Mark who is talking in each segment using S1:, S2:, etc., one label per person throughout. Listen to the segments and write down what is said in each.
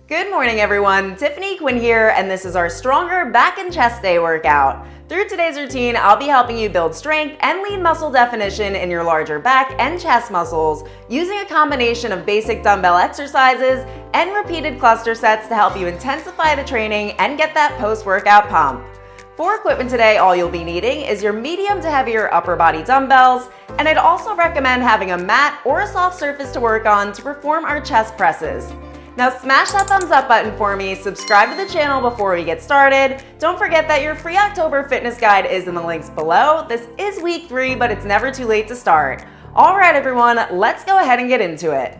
S1: Good morning, everyone. Tiffany Quinn here, and this is our Stronger Back and Chest Day workout. Through today's routine, I'll be helping you build strength and lean muscle definition in your larger back and chest muscles using a combination of basic dumbbell exercises and repeated cluster sets to help you intensify the training and get that post-workout pump. For equipment today, all you'll be needing is your medium to heavier upper body dumbbells, and I'd also recommend having a mat or a soft surface to work on to perform our chest presses. Now smash that thumbs up button for me, subscribe to the channel before we get started. Don't forget that your free October fitness guide is in the links below. This is week 3, but it's never too late to start. All right, everyone, let's go ahead and get into it.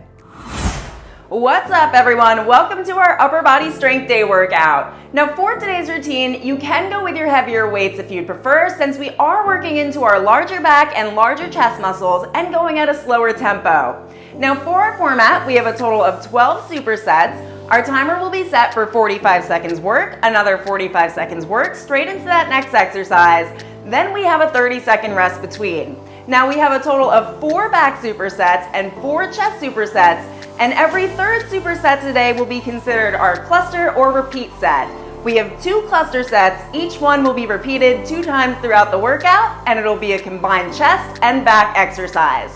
S1: What's up, everyone? Welcome to our upper body strength day workout. Now for today's routine, you can go with your heavier weights if you'd prefer, since we are working into our larger back and larger chest muscles and going at a slower tempo. Now for our format, we have a total of 12 supersets. Our timer will be set for 45 seconds work, another 45 seconds work, straight into that next exercise. Then we have a 30-second rest between. Now we have a total of 4 back supersets and 4 chest supersets, and every third superset today will be considered our cluster or repeat set. We have 2 cluster sets, each one will be repeated 2 times throughout the workout, and it'll be a combined chest and back exercise.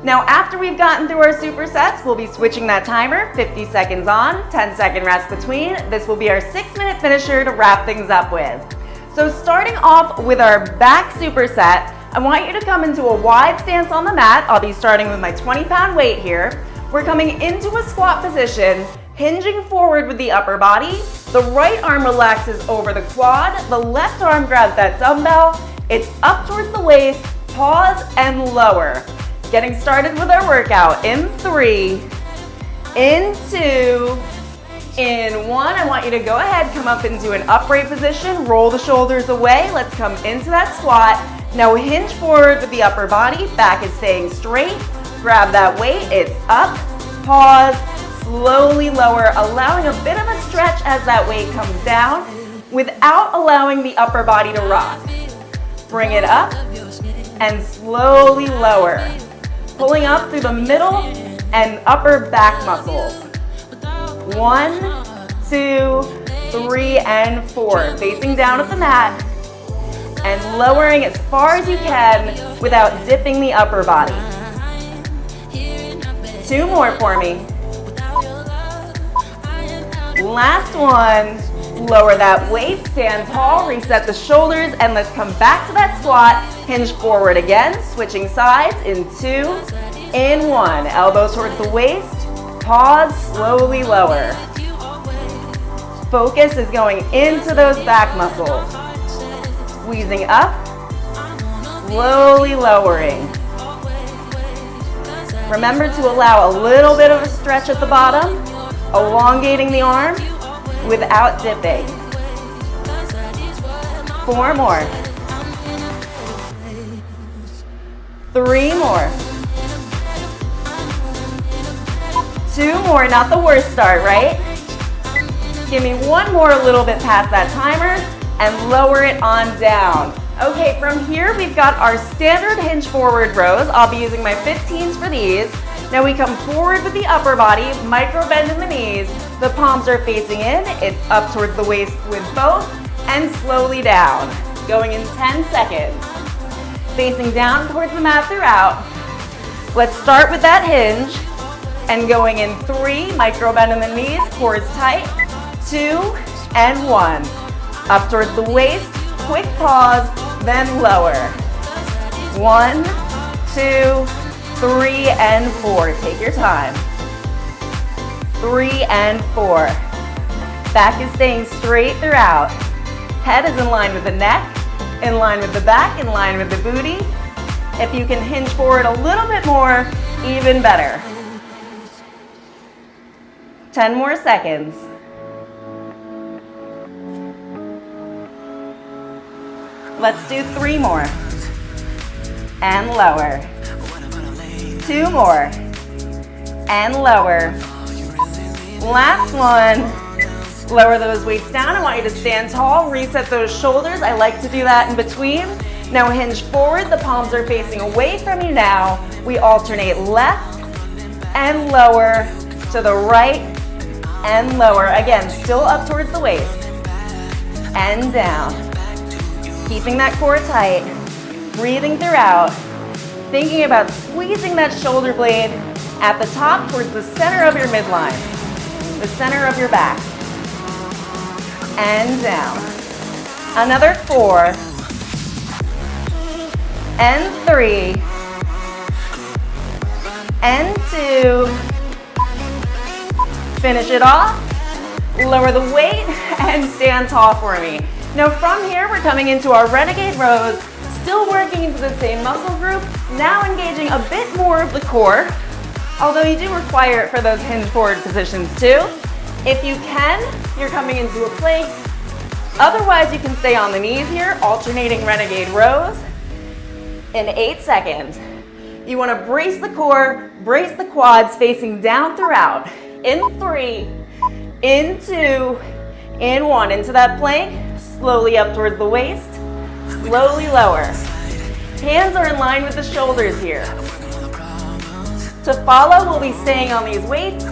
S1: Now after we've gotten through our supersets, we'll be switching that timer, 50 seconds on, 10-second rest between. This will be our 6-minute finisher to wrap things up with. So starting off with our back superset, I want you to come into a wide stance on the mat. I'll be starting with my 20-pound weight here. We're coming into a squat position, hinging forward with the upper body. The right arm relaxes over the quad. The left arm grabs that dumbbell. It's up towards the waist, pause, and lower. Getting started with our workout in 3, in 2, in 1. I want you to go ahead, come up into an upright position, roll the shoulders away. Let's come into that squat. Now hinge forward with the upper body, back is staying straight. Grab that weight, it's up, pause, slowly lower, allowing a bit of a stretch as that weight comes down without allowing the upper body to rock. Bring it up and slowly lower. Pulling up through the middle and upper back muscles. 1, 2, 3, and 4. Facing down at the mat and lowering as far as you can without dipping the upper body. 2 more for me. Last one. Lower that weight, stand tall, reset the shoulders, and let's come back to that squat. Hinge forward again, switching sides in 2, in 1. Elbows towards the waist, pause, slowly lower. Focus is going into those back muscles. Squeezing up, slowly lowering. Remember to allow a little bit of a stretch at the bottom, elongating the arm without dipping. 4 more. 3 more. 2 more, not the worst start, right? Give me 1 more, a little bit past that timer, and lower it on down. Okay, from here we've got our standard hinge forward rows. I'll be using my 15s for these. Now we come forward with the upper body, micro bend in the knees. The palms are facing in, it's up towards the waist with both, and slowly down. Going in 10 seconds. Facing down towards the mat throughout. Let's start with that hinge, and going in 3, micro bend in the knees, cores tight, 2, and 1. Up towards the waist, quick pause, then lower. 1, 2, 3, and 4. Take your time. 3 and 4. Back is staying straight throughout. Head is in line with the neck, in line with the back, in line with the booty. If you can hinge forward a little bit more, even better. 10 more seconds. Let's do 3 more. And lower. 2 more. And lower. Last one. Lower those weights down. I want you to stand tall, reset those shoulders. I like to do that in between. Now hinge forward. The palms are facing away from you now. We alternate left and lower to the right and lower. Again, still up towards the waist, and down. Keeping that core tight, breathing throughout, thinking about squeezing that shoulder blade at the top towards the center of your midline, the center of your back, and down. Another 4, and 3, and 2. Finish it off, lower the weight, and stand tall for me. Now from here, we're coming into our renegade rows, still working into the same muscle group, now engaging a bit more of the core, although you do require it for those hinge forward positions too. If you can, you're coming into a plank. Otherwise, you can stay on the knees here, alternating renegade rows in 8 seconds. You want to brace the core, brace the quads, facing down throughout. In 3, in 2, in 1. Into that plank, slowly up towards the waist, slowly lower. Hands are in line with the shoulders here. To follow, we'll be staying on these weights,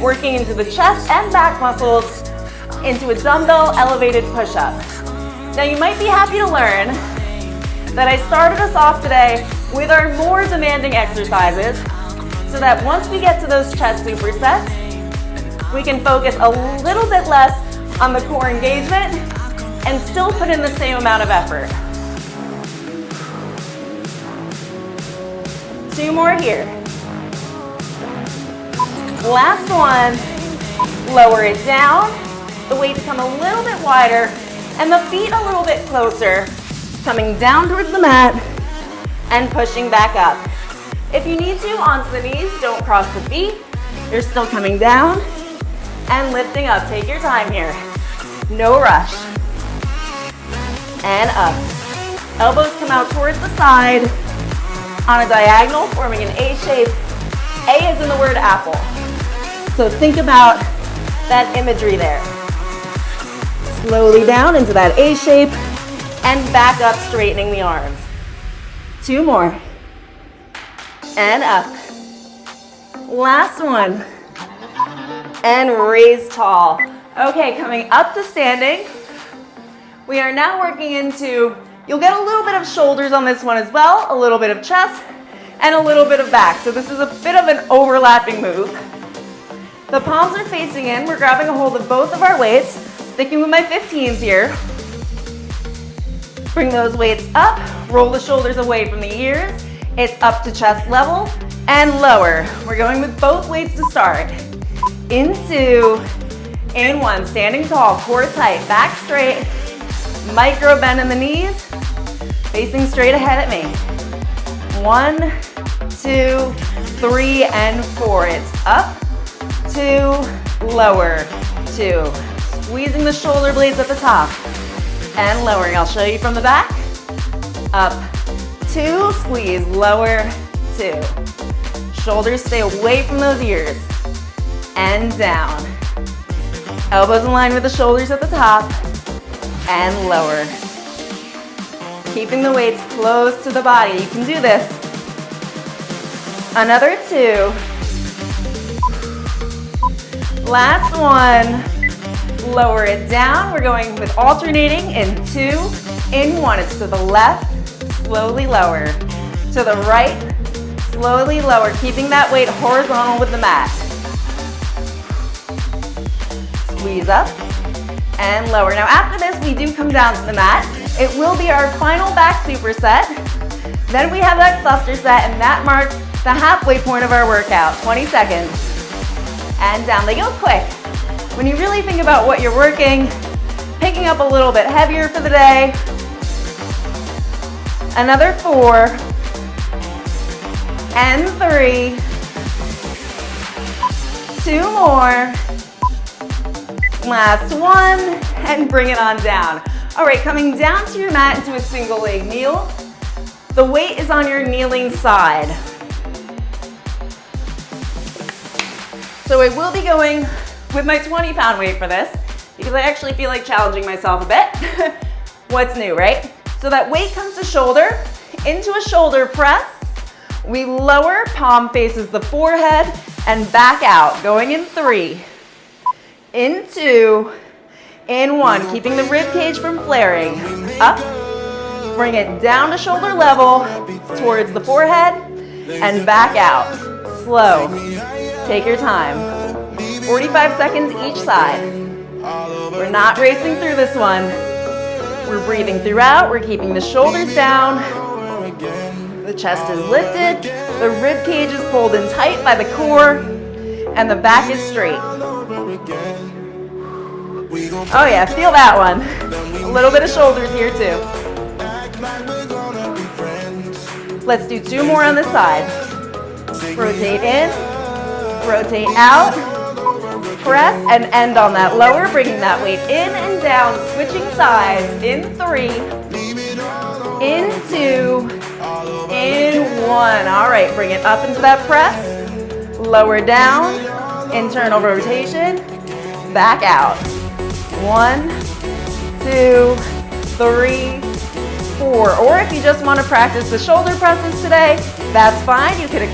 S1: working into the chest and back muscles, into a dumbbell elevated push-up. Now you might be happy to learn that I started us off today with our more demanding exercises, so that once we get to those chest supersets, we can focus a little bit less on the core engagement and still put in the same amount of effort. 2 more here. Last one, lower it down, the weights come a little bit wider, and the feet a little bit closer, coming down towards the mat and pushing back up. If you need to, onto the knees, don't cross the feet. You're still coming down and lifting up. Take your time here. No rush. And up. Elbows come out towards the side on a diagonal, forming an A shape. A is in the word apple. So think about that imagery there. Slowly down into that A shape and back up, straightening the arms. 2 more. And up. Last one. And raise tall. Okay, coming up to standing. We are now working into, you'll get a little bit of shoulders on this one as well, a little bit of chest, and a little bit of back. So this is a bit of an overlapping move. The palms are facing in. We're grabbing a hold of both of our weights, sticking with my 15s here. Bring those weights up, roll the shoulders away from the ears. It's up to chest level and lower. We're going with both weights to start. In 2, in 1, standing tall, core tight, back straight, micro bend in the knees, facing straight ahead at me. 1, 2, 3, and 4. It's up, 2, lower, 2. Squeezing the shoulder blades at the top and lowering. I'll show you from the back. Up, 2, squeeze, lower, 2. Shoulders stay away from those ears. And down. Elbows in line with the shoulders at the top. And lower. Keeping the weights close to the body. You can do this. Another 2. Last one. Lower it down. We're going with alternating in 2, in 1. It's to the left. Slowly lower. To the right, slowly lower, keeping that weight horizontal with the mat. Squeeze up and lower. Now after this, we do come down to the mat. It will be our final back superset. Then we have that cluster set, and that marks the halfway point of our workout, 20 seconds. And down. They go quick. When you really think about what you're working, picking up a little bit heavier for the day. Another 4, and 3, 2 more, last one, and bring it on down. All right, coming down to your mat into a single leg kneel. The weight is on your kneeling side. So I will be going with my 20-pound weight for this, because I actually feel like challenging myself a bit. What's new, right? So that weight comes to shoulder, into a shoulder press. We lower, palm faces the forehead, and back out. Going in 3, in 2, in 1, keeping the rib cage from flaring. Up, bring it down to shoulder level, towards the forehead, and back out. Slow. Take your time. 45 seconds each side. We're not racing through this one. We're breathing throughout. We're keeping the shoulders down. The chest is lifted. The rib cage is pulled in tight by the core. And the back is straight. Oh yeah, feel that one. A little bit of shoulders here too. Let's do 2 more on this side. Rotate in, rotate out, press and end on that lower, bringing that weight in and down, switching sides in 3, in 2, in 1. All right, bring it up into that press, lower down, internal rotation, back out. 1, 2, 3, 4. Or if you just want to practice the shoulder presses today, that's fine. You can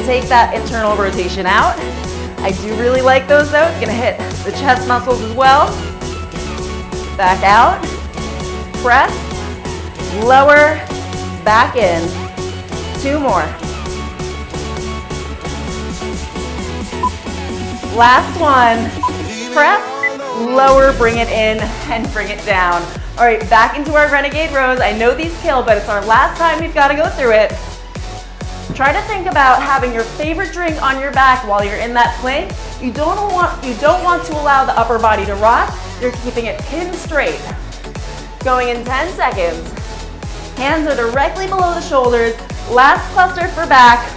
S1: take that internal rotation out. I do really like those though. It's gonna hit the chest muscles as well. Back out, press, lower, back in. 2 more. Last one. Press, lower, bring it in, and bring it down. All right, back into our renegade rows. I know these kill, but it's our last time we've got to go through it. Try to think about having your favorite drink on your back while you're in that plank. You don't want to allow the upper body to rock. You're keeping it pin straight. Going in 10 seconds. Hands are directly below the shoulders. Last cluster for back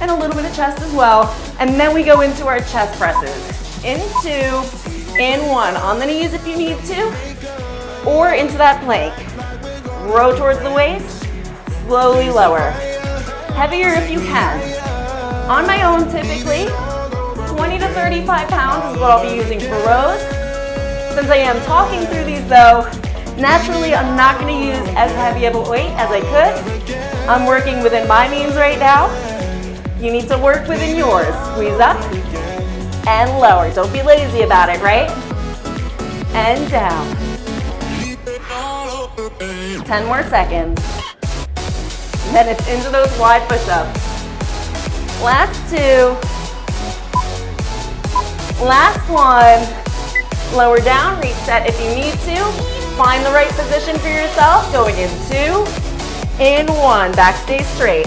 S1: and a little bit of chest as well. And then we go into our chest presses. In 2, in 1. On the knees if you need to, or into that plank. Row towards the waist, slowly lower. Heavier if you can. On my own, typically, 20 to 35 pounds is what I'll be using for rows. Since I am talking through these though, naturally I'm not going to use as heavy of a weight as I could. I'm working within my means right now. You need to work within yours. Squeeze up and lower. Don't be lazy about it, right? And down. 10 more seconds. Then it's into those wide push-ups. Last 2. Last 1. Lower down, reset if you need to. Find the right position for yourself. Going in 2, in 1. Back stays straight.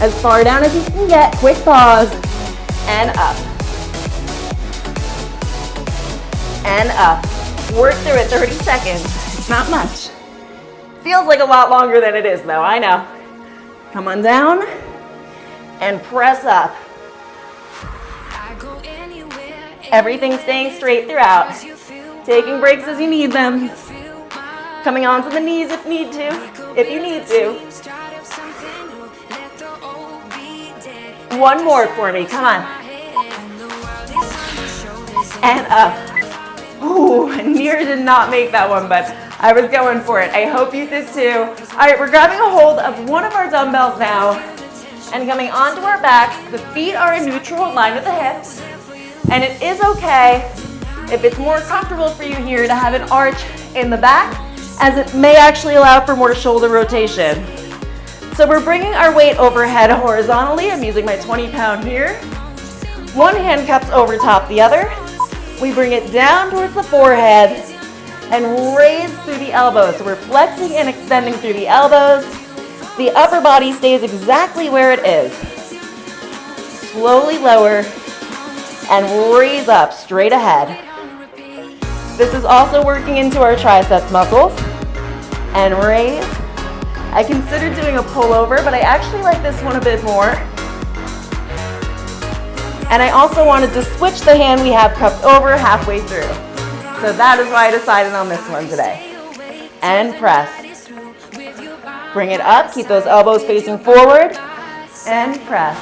S1: As far down as you can get. Quick pause. And up. And up. Work through it, 30 seconds. It's not much. Feels like a lot longer than it is though, I know. Come on down and press up. Everything staying straight throughout. Taking breaks as you need them. Coming onto the knees if you need to. 1 more for me, come on. And up. Ooh, near did not make that one, but I was going for it. I hope you did too. All right, we're grabbing a hold of one of our dumbbells now and coming onto our backs. The feet are in neutral, in line with the hips. And it is okay if it's more comfortable for you here to have an arch in the back, as it may actually allow for more shoulder rotation. So we're bringing our weight overhead horizontally. I'm using my 20-pound here. One hand cups over top the other. We bring it down towards the forehead and raise through the elbows. So we're flexing and extending through the elbows. The upper body stays exactly where it is. Slowly lower and raise up straight ahead. This is also working into our triceps muscles. And raise. I considered doing a pullover, but I actually like this one a bit more. And I also wanted to switch the hand we have cupped over halfway through. So that is why I decided on this one today. And press. Bring it up, keep those elbows facing forward. And press.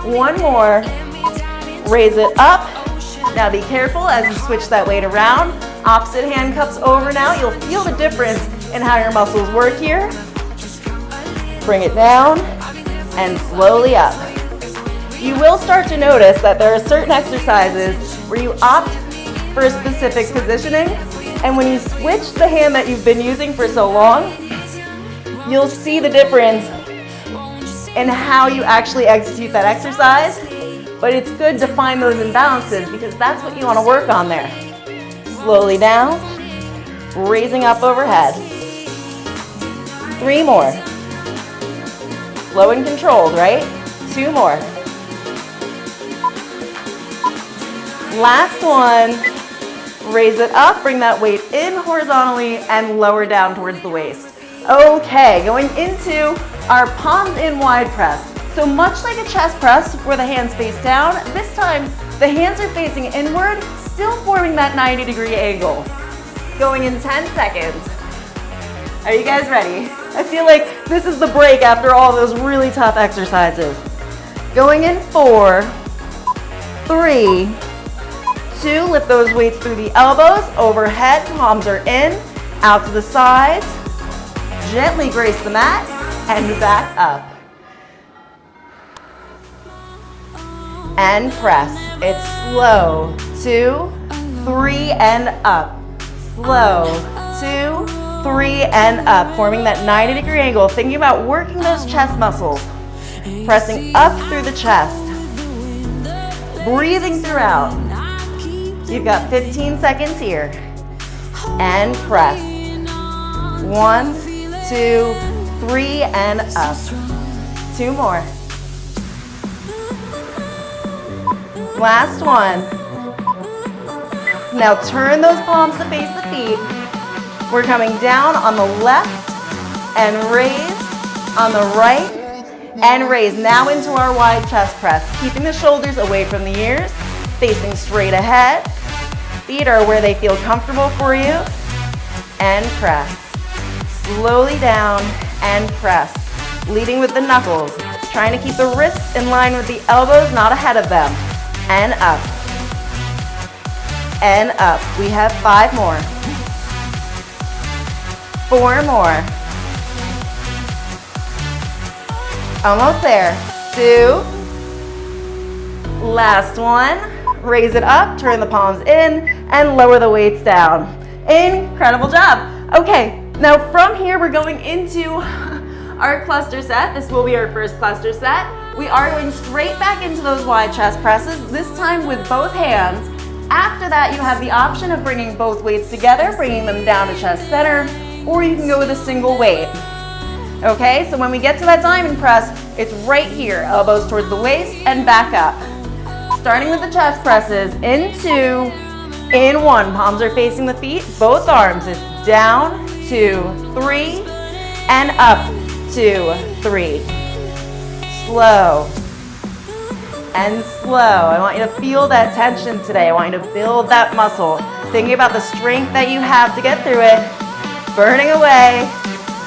S1: 1 more. Raise it up. Now be careful as you switch that weight around. Opposite hand cups over now. You'll feel the difference in how your muscles work here. Bring it down and slowly up. You will start to notice that there are certain exercises where you opt for a specific positioning, and when you switch the hand that you've been using for so long, you'll see the difference in how you actually execute that exercise. But it's good to find those imbalances because that's what you want to work on there. Slowly down, raising up overhead. 3 more. Slow and controlled, right? 2 more. Last one. Raise it up, bring that weight in horizontally and lower down towards the waist. Okay, going into our palms in wide press. So much like a chest press where the hands face down, this time the hands are facing inward, still forming that 90-degree angle. Going in 10 seconds. Are you guys ready? I feel like this is the break after all those really tough exercises. Going in 4, 3, 2, lift those weights through the elbows, overhead, palms are in, out to the sides, gently grace the mat, and back up. And press. It's slow, 2, 3, and up. Slow, 2, 3, and up, forming that 90-degree angle, thinking about working those chest muscles, pressing up through the chest, breathing throughout. You've got 15 seconds here. And press. 1, 2, 3, and up. 2 more. Last one. Now turn those palms to face the feet. We're coming down on the left and raise, on the right and raise. Now into our wide chest press, keeping the shoulders away from the ears, facing straight ahead. Feet are where they feel comfortable for you. And press. Slowly down and press. Leading with the knuckles. Trying to keep the wrists in line with the elbows, not ahead of them. And up. And up. We have 5 more. 4 more. Almost there. 2. Last one. Raise it up, turn the palms in, and lower the weights down. Incredible job. Okay, now from here we're going into our cluster set. This will be our first cluster set. We are going straight back into those wide chest presses, this time with both hands. After that, you have the option of bringing both weights together, bringing them down to chest center, or you can go with a single weight. Okay, so when we get to that diamond press, it's right here, elbows towards the waist and back up. Starting with the chest presses, in 2, in 1, palms are facing the feet, both arms, it's down, 2, 3, and up, 2, 3. Slow, and slow. I want you to feel that tension today. I want you to build that muscle, thinking about the strength that you have to get through it, burning away,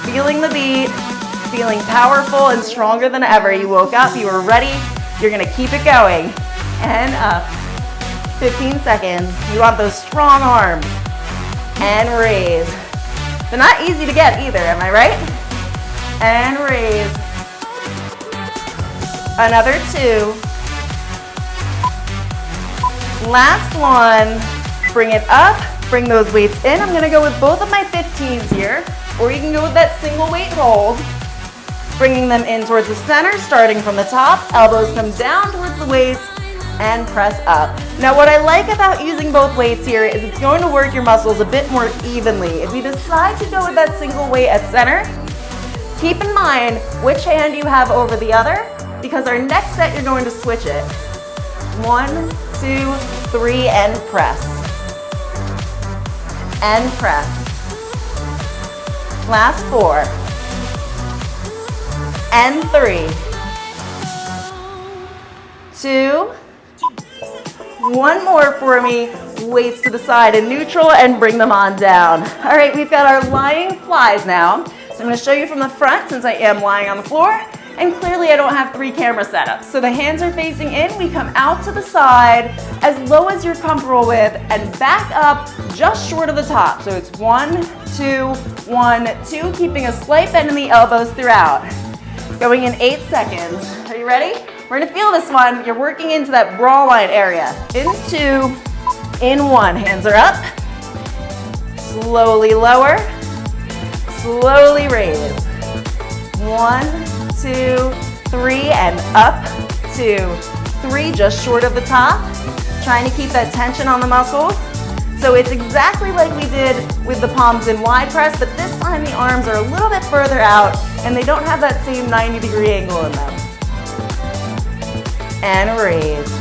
S1: feeling the beat, feeling powerful and stronger than ever. You woke up, you were ready, you're gonna keep it going. And up. 15 seconds. You want those strong arms. And raise. They're not easy to get either, am I right? And raise. Another 2. Last one. Bring it up. Bring those weights in. I'm gonna go with both of my 15s here, or you can go with that single weight hold. Bringing them in towards the center, starting from the top. Elbows come down towards the waist. And press up. Now what I like about using both weights here is it's going to work your muscles a bit more evenly. If you decide to go with that single weight at center, keep in mind which hand you have over the other, because our next set you're going to switch it. 1, 2, 3, and press. And press. Last 4. And 3. 2. 1 more for me, weights to the side in neutral and bring them on down. All right, we've got our lying flies now. So I'm gonna show you from the front since I am lying on the floor, and clearly I don't have 3 camera setups. So the hands are facing in, we come out to the side as low as you're comfortable with and back up just short of the top. So it's 1, 2, 1, 2, keeping a slight bend in the elbows throughout. Going in 8 seconds. Are you ready? We're gonna feel this one. You're working into that bra line area. In 2, In 1, hands are up. Slowly lower. Slowly raise. 1, 2, 3, and up. 2, 3, just short of the top. Trying to keep that tension on the muscles. So it's exactly like we did with the palms in wide press, but this time the arms are a little bit further out and they don't have that same 90-degree angle in them. And raise.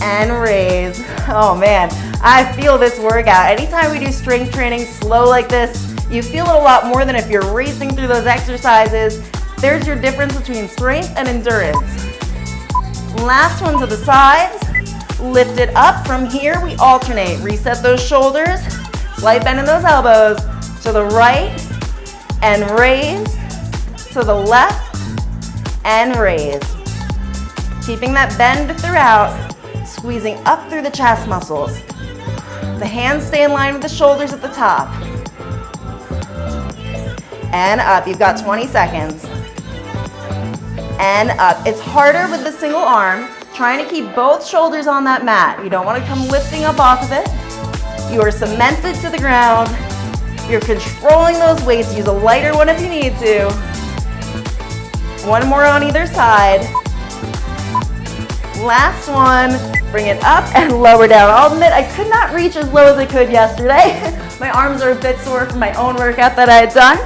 S1: And raise. Oh man, I feel this workout. Anytime we do strength training slow like this, you feel it a lot more than if you're racing through those exercises. There's your difference between strength and endurance. Last one to the sides. Lift it up. From here, we alternate. Reset those shoulders. Slight bend in those elbows. To the right and raise. To the left and raise. Keeping that bend throughout. Squeezing up through the chest muscles. The hands stay in line with the shoulders at the top. And up. You've got 20 seconds. And up. It's harder with the single arm. Trying to keep both shoulders on that mat. You don't want to come lifting up off of it. You are cemented to the ground. You're controlling those weights. Use a lighter one if you need to. One more on either side. Last one. Bring it up and lower down. I'll admit I could not reach as low as I could yesterday. My arms are a bit sore from my own workout that I had done.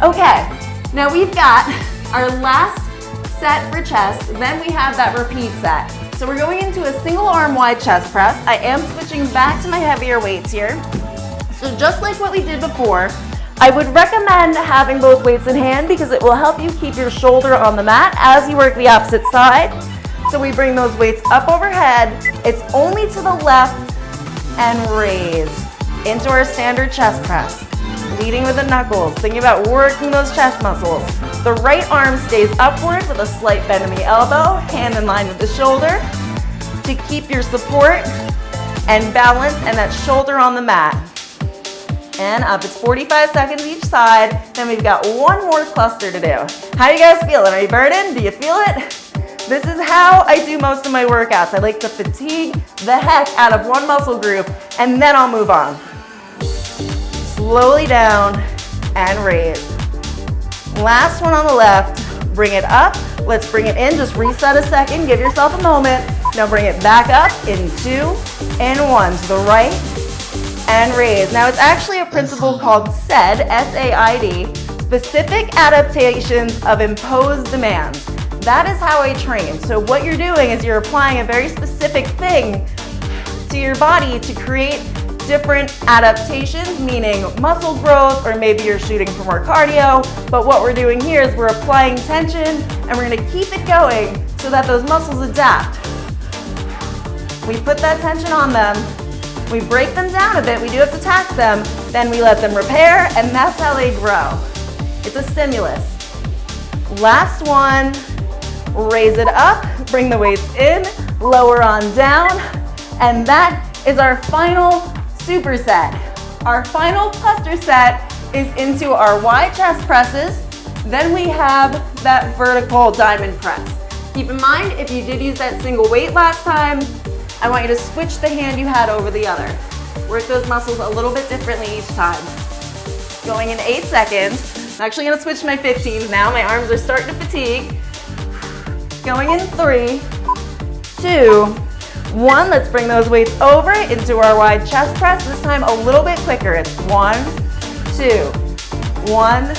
S1: Okay, now we've got our last set for chest, then we have that repeat set. So we're going into a single arm wide chest press. I am switching back to my heavier weights here. So just like what we did before, I would recommend having both weights in hand because it will help you keep your shoulder on the mat as you work the opposite side. So we bring those weights up overhead. It's only to the left and raise into our standard chest press. Leading with the knuckles, thinking about working those chest muscles. The right arm stays upward with a slight bend in the elbow, hand in line with the shoulder to keep your support and balance and that shoulder on the mat. And up, it's 45 seconds each side. Then we've got one more cluster to do. How you guys feeling? Are you burning? Do you feel it? This is how I do most of my workouts. I like to fatigue the heck out of one muscle group and then I'll move on. Slowly down and raise. Last one on the left. Bring it up. Let's bring it in. Just reset a second. Give yourself a moment. Now bring it back up in 2 and 1 to the right and raise. Now it's actually a principle called SAID, S-A-I-D, specific adaptations of imposed demands. That is how I train. So what you're doing is you're applying a very specific thing to your body to create different adaptations, meaning muscle growth, or maybe you're shooting for more cardio. But what we're doing here is we're applying tension and we're gonna keep it going so that those muscles adapt. We put that tension on them, we break them down a bit, we do have to tax them, then we let them repair, and that's how they grow. It's a stimulus. Last one, raise it up, bring the weights in, lower on down, and that is our final superset. Our final cluster set is into our wide chest presses. Then we have that vertical diamond press. Keep in mind, if you did use that single weight last time, I want you to switch the hand you had over the other. Work those muscles a little bit differently each time. Going in 8 seconds. I'm actually gonna switch to my 15s now. My arms are starting to fatigue. Going in 3, 2, 1, let's bring those weights over into our wide chest press. This time a little bit quicker. It's 1, 2, 1,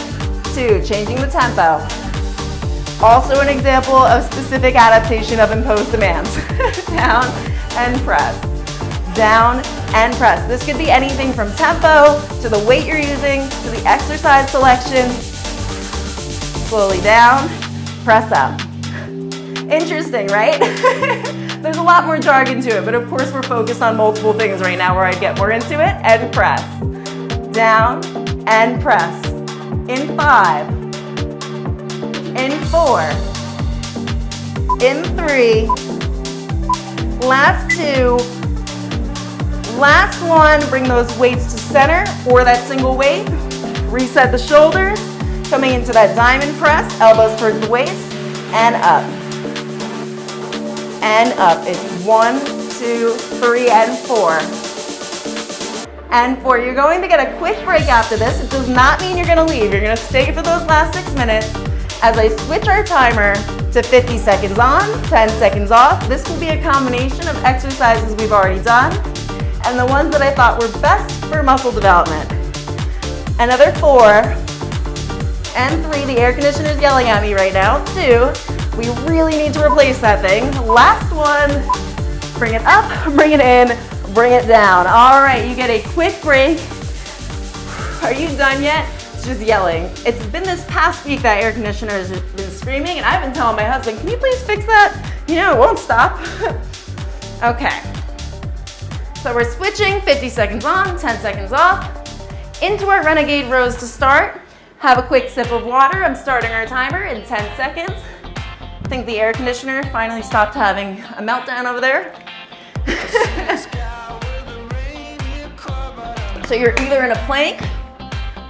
S1: 2, changing the tempo. Also an example of specific adaptation of imposed demands. Down and press. Down and press. This could be anything from tempo to the weight you're using to the exercise selection. Slowly down, press up. Interesting, right? There's a lot more jargon to it, but of course we're focused on multiple things right now where I get more into it. And press. Down and press. In 5. In 4. In 3. Last 2. Last 1. Bring those weights to center or that single weight. Reset the shoulders. Coming into that diamond press. Elbows towards the waist. And up. and up. It's 1, 2, 3, and 4. And 4. You're going to get a quick break after this. It does not mean you're going to leave. You're going to stay for those last 6 minutes as I switch our timer to 50 seconds on, 10 seconds off. This will be a combination of exercises we've already done and the ones that I thought were best for muscle development. Another 4 and 3. The air conditioner's yelling at me right now. 2. We really need to replace that thing. Last one. Bring it up, bring it in, bring it down. All right, you get a quick break. Are you done yet? It's just yelling. It's been this past week that air conditioner has been screaming, and I've been telling my husband, can you please fix that? You know, it won't stop. Okay. So we're switching, 50 seconds on, 10 seconds off. Into our renegade rows to start. Have a quick sip of water. I'm starting our timer in 10 seconds. I think the air conditioner finally stopped having a meltdown over there. So you're either in a plank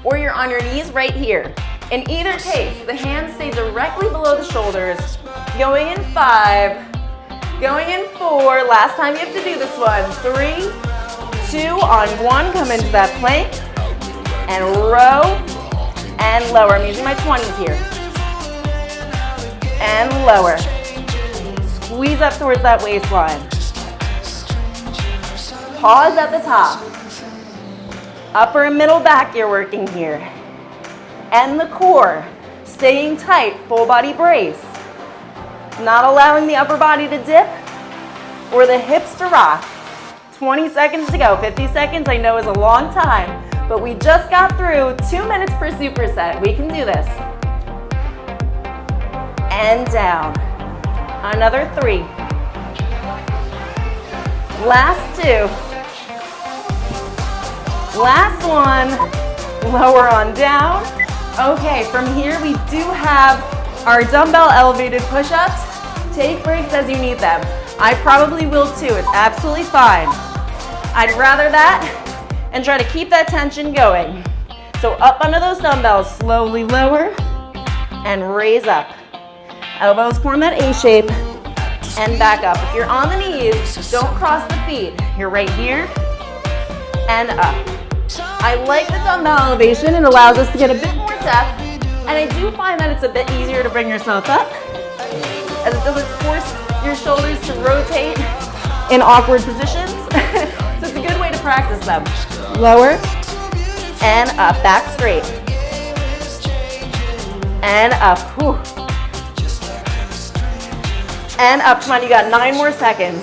S1: or you're on your knees right here. In either case, the hands stay directly below the shoulders. Going in 5, going in 4. Last time you have to do this one. 3, 2, on 1, come into that plank and row and lower. I'm using my 20s here. And lower. Squeeze up towards that waistline. Pause at the top. Upper and middle back you're working here. And the core. Staying tight, full body brace. Not allowing the upper body to dip or the hips to rock. 20 seconds to go. 50 seconds I know is a long time, but we just got through 2 minutes per superset. We can do this. And down. Another 3. Last 2. Last one. Lower on down. Okay, from here we do have our dumbbell elevated push-ups. Take breaks as you need them. I probably will too. It's absolutely fine. I'd rather that and try to keep that tension going. So up under those dumbbells, slowly lower and raise up. Elbows form that A shape and back up. If you're on the knees, don't cross the feet. You're right here and up. I like the dumbbell elevation. It allows us to get a bit more depth, and I do find that it's a bit easier to bring yourself up as it doesn't force your shoulders to rotate in awkward positions. So it's a good way to practice them. Lower and up, back straight. And up. Whew. And up. Come on, you got 9 more seconds.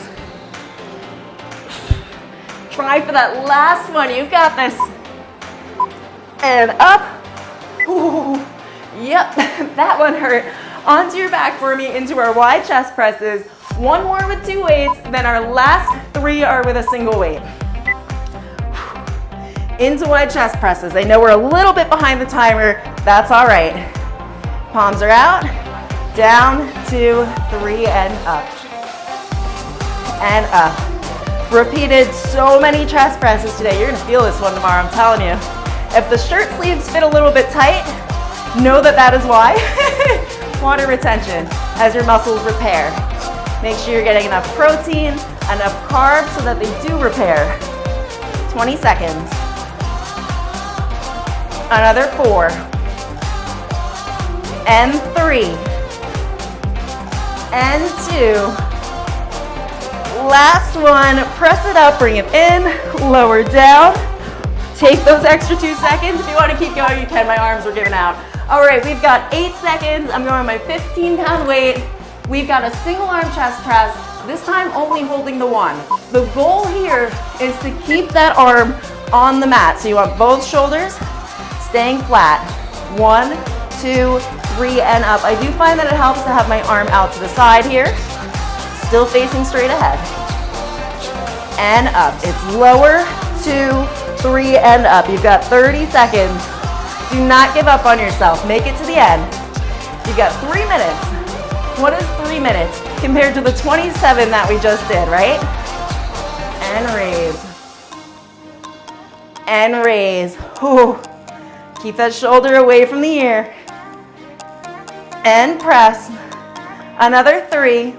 S1: Try for that last one. You've got this. And up. Ooh. Yep, that one hurt. Onto your back for me into our wide chest presses. 1 more with 2 weights, then our last 3 are with a single weight. Into wide chest presses. I know we're a little bit behind the timer. That's all right. Palms are out. Down, 2, 3, and up. And up. Repeated so many chest presses today. You're gonna feel this one tomorrow, I'm telling you. If the shirt sleeves fit a little bit tight, know that that is why. Water retention as your muscles repair. Make sure you're getting enough protein, enough carbs so that they do repair. 20 seconds. Another 4. And 3. And 2. Last one, press it up, bring it in, lower down. Take those extra 2 seconds. If you want to keep going, you can. My arms were giving out. All right, we've got 8 seconds. I'm going my 15-pound weight. We've got a single arm chest press, this time only holding the 1. The goal here is to keep that arm on the mat. So you want both shoulders staying flat. 1, 2, 3, and up. I do find that it helps to have my arm out to the side here. Still facing straight ahead. And up. It's lower, 2, 3, and up. You've got 30 seconds. Do not give up on yourself. Make it to the end. You've got 3 minutes. What is 3 minutes compared to the 27 that we just did, right? And raise. And raise. Ooh. Keep that shoulder away from the ear. And press. Another 3.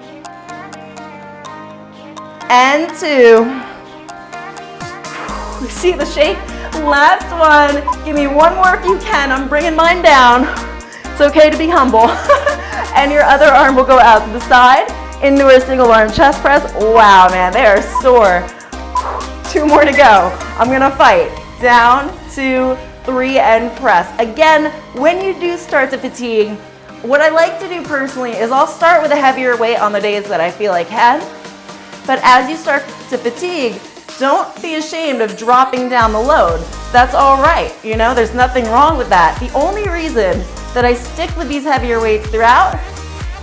S1: and 2. See the shake? Last one. Give me one more if you can. I'm bringing mine down. It's okay to be humble. And your other arm will go out to the side into a single arm chest press. Wow, man, they are sore. 2 more to go. I'm gonna fight. Down, 2, 3, and press. Again, when you do start to fatigue, what I like to do personally is I'll start with a heavier weight on the days that I feel I can. But as you start to fatigue, don't be ashamed of dropping down the load. That's all right, you know, there's nothing wrong with that. The only reason that I stick with these heavier weights throughout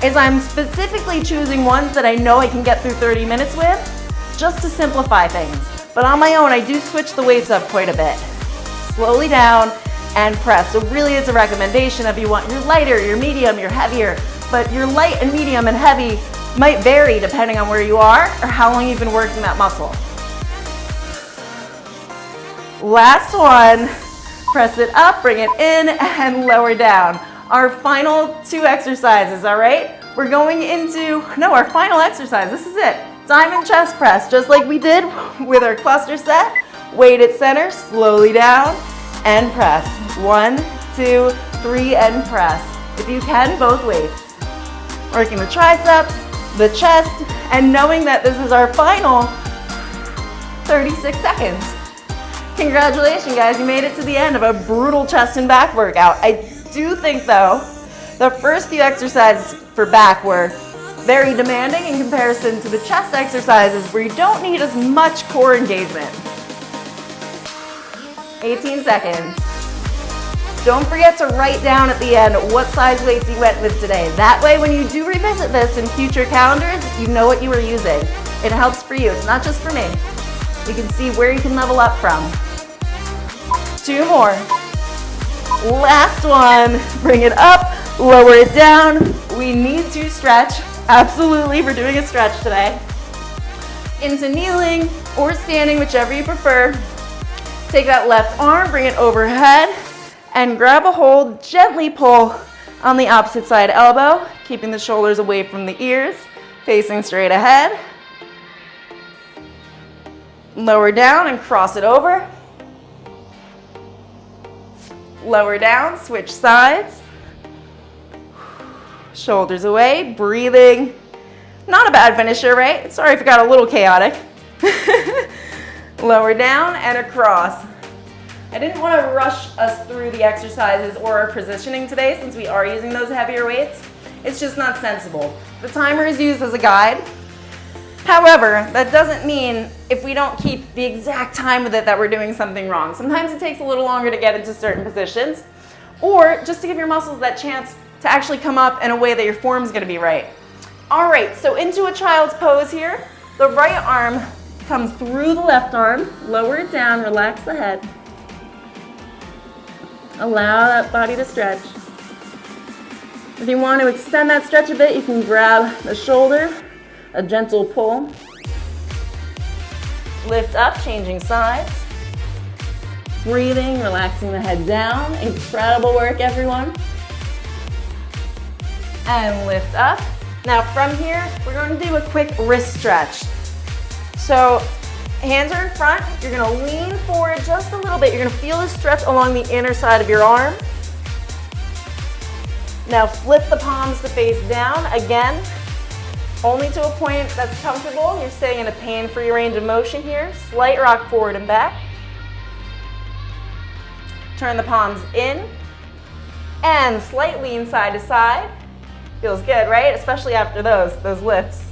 S1: is I'm specifically choosing ones that I know I can get through 30 minutes with, just to simplify things. But on my own, I do switch the weights up quite a bit. Slowly down and press. So really it's a recommendation if you want your lighter, your medium, your heavier, but your light and medium and heavy might vary depending on where you are or how long you've been working that muscle. Last one, press it up, bring it in, and lower down. Our final 2 exercises, all right? We're going into, no, our final exercise, this is it. Diamond chest press, just like we did with our cluster set. Weight at center, slowly down, and press. 1, 2, 3, and press. If you can, both weights. Working the triceps, the chest, and knowing that this is our final 36 seconds. Congratulations, guys, you made it to the end of a brutal chest and back workout. I do think, though, the first few exercises for back were very demanding in comparison to the chest exercises where you don't need as much core engagement. 18 seconds. Don't forget to write down at the end what size weights you went with today. That way, when you do revisit this in future calendars, you know what you were using. It helps for you, it's not just for me. You can see where you can level up from. 2 more. Last one. Bring it up, lower it down. We need to stretch. Absolutely, we're doing a stretch today. Into kneeling or standing, whichever you prefer. Take that left arm, bring it overhead, and grab a hold, gently pull on the opposite side elbow, keeping the shoulders away from the ears, facing straight ahead. Lower down and cross it over. Lower down, switch sides. Shoulders away, breathing. Not a bad finisher, right? Sorry if it got a little chaotic. Lower down and across. I didn't want to rush us through the exercises or our positioning today since we are using those heavier weights. It's just not sensible. The timer is used as a guide. However, that doesn't mean if we don't keep the exact time with it that we're doing something wrong. Sometimes it takes a little longer to get into certain positions, or just to give your muscles that chance to actually come up in a way that your form's going to be right. All right, so into a child's pose here. The right arm comes through the left arm, lower it down, relax the head. Allow that body to stretch. If you want to extend that stretch a bit, you can grab the shoulder, a gentle pull. Lift up, changing sides. Breathing, relaxing the head down. Incredible work, everyone. And lift up. Now from here, we're going to do a quick wrist stretch. So hands are in front. You're going to lean forward just a little bit. You're going to feel the stretch along the inner side of your arm. Now flip the palms to face down. Again, only to a point that's comfortable. You're staying in a pain-free range of motion here. Slight rock forward and back. Turn the palms in and slight lean side to side. Feels good, right? Especially after those lifts.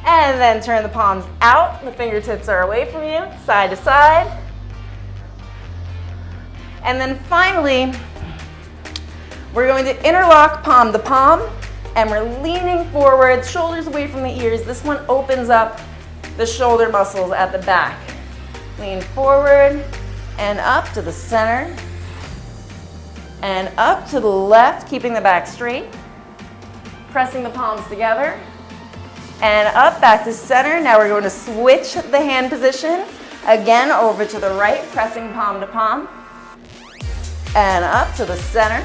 S1: And then turn the palms out. The fingertips are away from you, side to side. And then finally, we're going to interlock palm to palm, and we're leaning forward, shoulders away from the ears. This one opens up the shoulder muscles at the back. Lean forward and up to the center, and up to the left, keeping the back straight. Pressing the palms together, and up, back to center. Now we're going to switch the hand position. Again, over to the right, pressing palm to palm, and up to the center,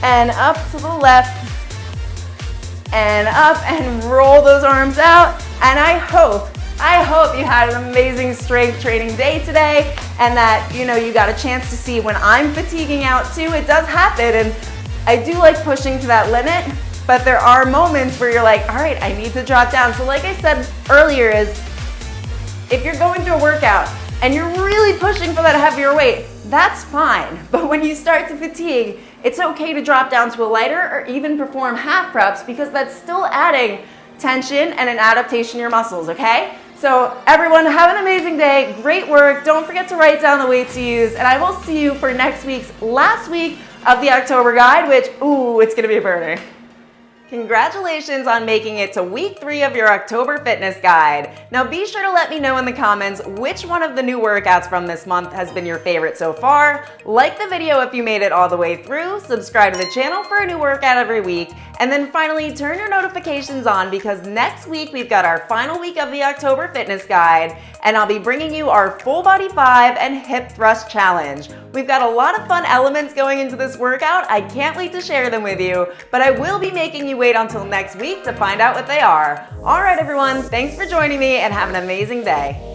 S1: and up to the left, and up, and roll those arms out. And I hope you had an amazing strength training day today, and that, you got a chance to see when I'm fatiguing out too. It does happen, and I do like pushing to that limit, but there are moments where you're like, all right, I need to drop down. So like I said earlier, is if you're going through a workout and you're really pushing for that heavier weight, that's fine. But when you start to fatigue, it's okay to drop down to a lighter or even perform half reps, because that's still adding tension and an adaptation to your muscles, okay? So everyone, have an amazing day. Great work. Don't forget to write down the weights you use, and I will see you for next week's last week of the October guide, which, it's gonna be a burner. Congratulations on making it to week 3 of your October fitness guide. Now be sure to let me know in the comments which one of the new workouts from this month has been your favorite so far. Like the video if you made it all the way through, subscribe to the channel for a new workout every week, and then finally turn your notifications on, because next week we've got our final week of the October fitness guide, and I'll be bringing you our full body 5 and hip thrust challenge. We've got a lot of fun elements going into this workout. I can't wait to share them with you, but I will be making you wait until next week to find out what they are. All right, everyone, thanks for joining me, and have an amazing day.